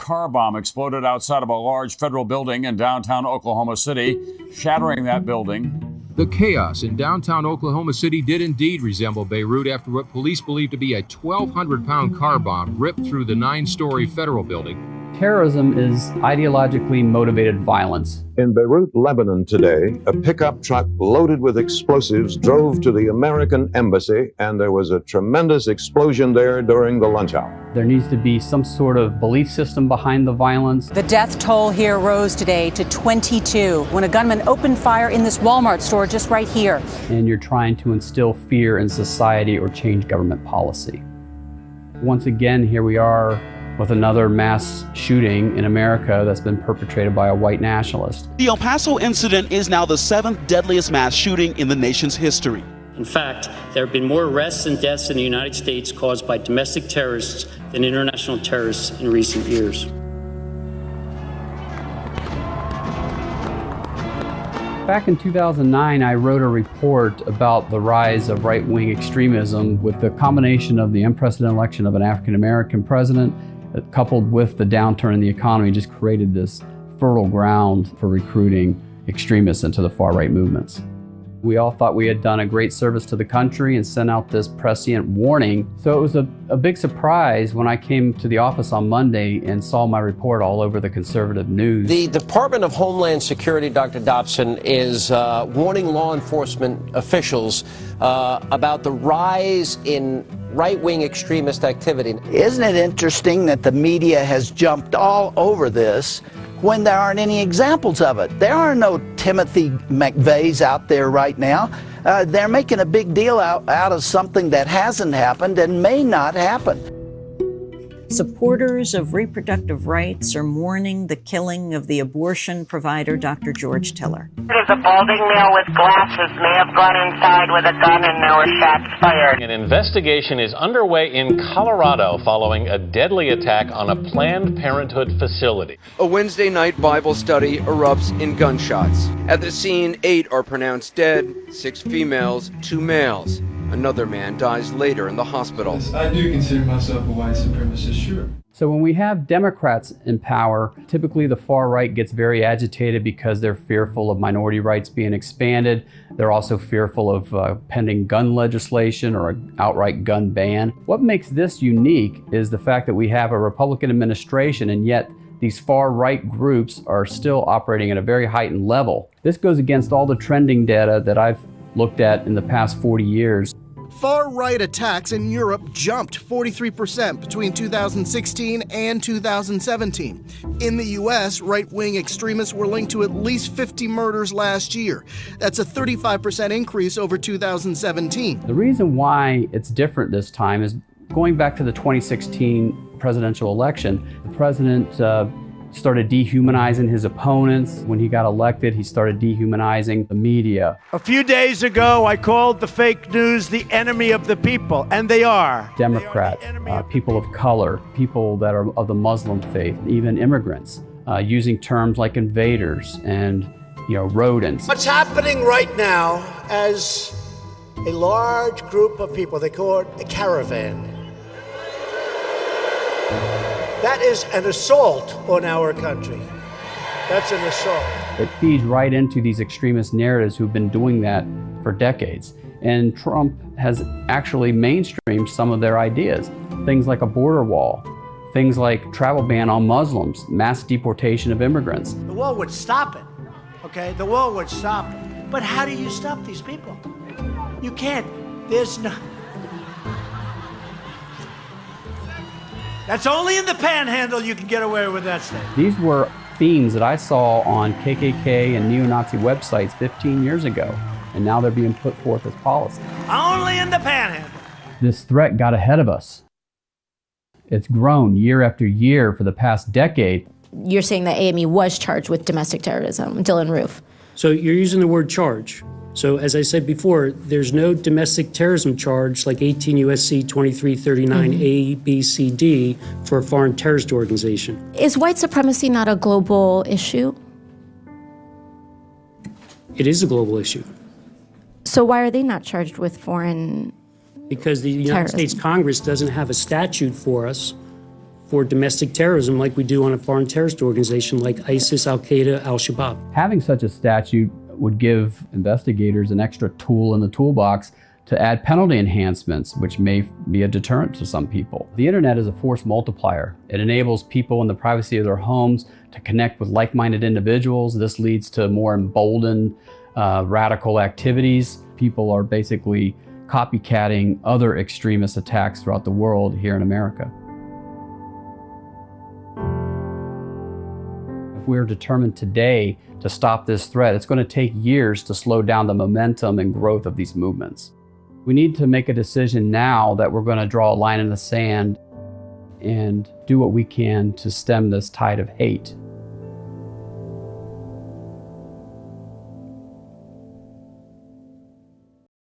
car bomb exploded outside of a large federal building in downtown Oklahoma City, shattering that building. The chaos in downtown Oklahoma City did indeed resemble Beirut after what police believe to be a 1,200-pound car bomb ripped through the 9-story federal building. Terrorism is ideologically motivated violence. In Beirut, Lebanon today, a pickup truck loaded with explosives drove to the American embassy, and there was a tremendous explosion there during the lunch hour. There needs to be some sort of belief system behind the violence. The death toll here rose today to 22 when a gunman opened fire in this Walmart store just right here. And you're trying to instill fear in society or change government policy. Once again, here we are with another mass shooting in America that's been perpetrated by a white nationalist. The El Paso incident is now the 7th deadliest mass shooting in the nation's history. In fact, there have been more arrests and deaths in the United States caused by domestic terrorists than international terrorists in recent years. Back in 2009, I wrote a report about the rise of right-wing extremism with the combination of the unprecedented election of an African-American president coupled with the downturn in the economy just created this fertile ground for recruiting extremists into the far-right movements. We all thought we had done a great service to the country and sent out this prescient warning. So it was a big surprise when I came to the office on Monday and saw my report all over the conservative news. The Department of Homeland Security, Dr. Dobson, is warning law enforcement officials about the rise in right-wing extremist activity. Isn't it interesting that the media has jumped all over this when there aren't any examples of it? There are no Timothy McVeighs out there right now. They're making a big deal out of something that hasn't happened and may not happen. Supporters of reproductive rights are mourning the killing of the abortion provider, Dr. George Tiller. There's a balding male with glasses may have gone inside with a gun and there were shots fired. An investigation is underway in Colorado following a deadly attack on a Planned Parenthood facility. A Wednesday night Bible study erupts in gunshots. At the scene, 8 are pronounced dead, 6 females, 2 males. Another man dies later in the hospital. I do consider myself a white supremacist, sure. So when we have Democrats in power, typically the far right gets very agitated because they're fearful of minority rights being expanded. They're also fearful of pending gun legislation or an outright gun ban. What makes this unique is the fact that we have a Republican administration, and yet these far right groups are still operating at a very heightened level. This goes against all the trending data that I've looked at in the past 40 years. Far-right attacks in Europe jumped 43% between 2016 and 2017. In the U.S., right-wing extremists were linked to at least 50 murders last year. That's a 35% increase over 2017. The reason why it's different this time is going back to the 2016 presidential election. The president started dehumanizing his opponents. When he got elected, he started dehumanizing the media. A few days ago, I called the fake news the enemy of the people, and they are. Democrats, people of color, people that are of the Muslim faith, even immigrants, using terms like invaders and rodents. What's happening right now as a large group of people, they call it a caravan. That is an assault on our country. That's an assault. It feeds right into these extremist narratives who've been doing that for decades. And Trump has actually mainstreamed some of their ideas. Things like a border wall, things like travel ban on Muslims, mass deportation of immigrants. The wall would stop it, okay? The wall would stop it. But how do you stop these people? You can't. There's no... That's only in the Panhandle you can get away with that stuff. These were themes that I saw on KKK and neo-Nazi websites 15 years ago, and now they're being put forth as policy. Only in the Panhandle. This threat got ahead of us. It's grown year after year for the past decade. You're saying that AME was charged with domestic terrorism, Dylan Roof. So you're using the word charge. So as I said before, there's no domestic terrorism charge like 18 U.S.C. 2339 A, B, C, D for a foreign terrorist organization. Is white supremacy not a global issue? It is a global issue. So why are they not charged with foreign Because the United States Congress doesn't have a statute for us for domestic terrorism like we do on a foreign terrorist organization like ISIS, Al-Qaeda, Al-Shabaab. Having such a statute would give investigators an extra tool in the toolbox to add penalty enhancements, which may be a deterrent to some people. The internet is a force multiplier. It enables people in the privacy of their homes to connect with like-minded individuals. This leads to more emboldened radical activities. People are basically copycatting other extremist attacks throughout the world here in America. If we're determined today to stop this threat, it's going to take years to slow down the momentum and growth of these movements. We need to make a decision now that we're going to draw a line in the sand and do what we can to stem this tide of hate.